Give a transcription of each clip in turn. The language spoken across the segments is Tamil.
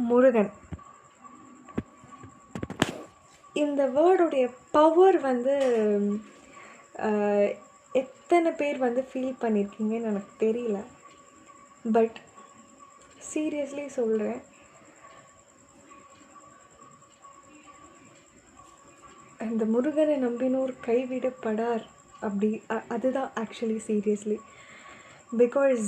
முருகன். இந்த வேர்டுடைய பவர் வந்து எத்தனை பேர் வந்து ஃபீல் பண்ணியிருக்கீங்கன்னு எனக்கு தெரியல. பட் சீரியஸ்லி சொல்கிறேன், இந்த முருகனை நம்பினோர் கைவிடப்படார் அப்படி அதுதான் ஆக்சுவலி சீரியஸ்லி. பிகாஸ்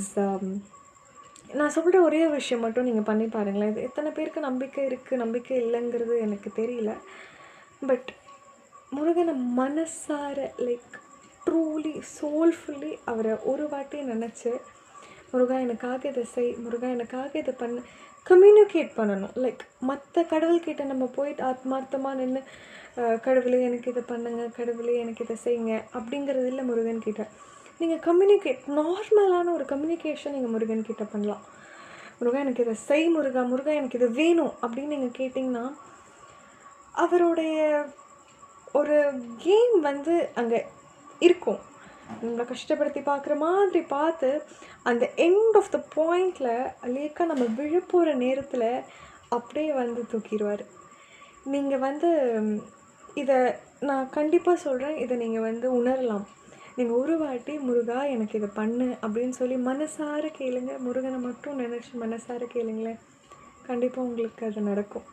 நான் சொல்கிற ஒரே விஷயம் மட்டும் நீங்கள் பண்ணி பாருங்களேன். இது எத்தனை பேருக்கு நம்பிக்கை இருக்குது நம்பிக்கை இல்லைங்கிறது எனக்கு தெரியல. பட் முருகனை மனசார லைக் ட்ரூலி சோல்ஃபுல்லி அவரை ஒரு வாட்டி நினச்சி, முருகா எனக்காக இதை செய், முருகா எனக்காக இதை பண்ணு, கம்யூனிகேட் பண்ணணும். லைக் மற்ற கடவுள்கிட்ட நம்ம போயிட்டு ஆத்மார்த்தமாக நின்று கடவுளே எனக்கு இதை பண்ணுங்க, கடவுளே எனக்கு இதை செய்யுங்க அப்படிங்கிறது இல்லை. முருகன்கிட்ட நீங்கள் கம்யூனிகேட், நார்மலான ஒரு கம்யூனிகேஷன் நீங்கள் முருகன்கிட்ட பண்ணலாம். முருகா எனக்கு இதை செய், முருகா முருகா எனக்கு இது வேணும் அப்படின்னு நீங்கள் கேட்டிங்கன்னா அவருடைய ஒரு கேம் வந்து அங்கே இருக்கும். நம்மளை கஷ்டப்படுத்தி பார்க்குற மாதிரி பார்த்து அந்த எண்ட் ஆஃப் த பாயிண்டில் லேக்காக நம்ம விழுப்போகிற நேரத்தில் அப்படியே வந்து தூக்கிடுவார். நீங்கள் வந்து இதை நான் கண்டிப்பாக சொல்கிறேன், இதை நீங்கள் வந்து உணரலாம். நீங்கள் ஒரு வாட்டி முருகா எனக்கு இதை பண்ணு அப்படின்னு சொல்லி மனசார கேளுங்க. முருகனை மட்டும் நினச்சி மனசார கேளுங்களேன், கண்டிப்பாக உங்களுக்கு அது நடக்கும்.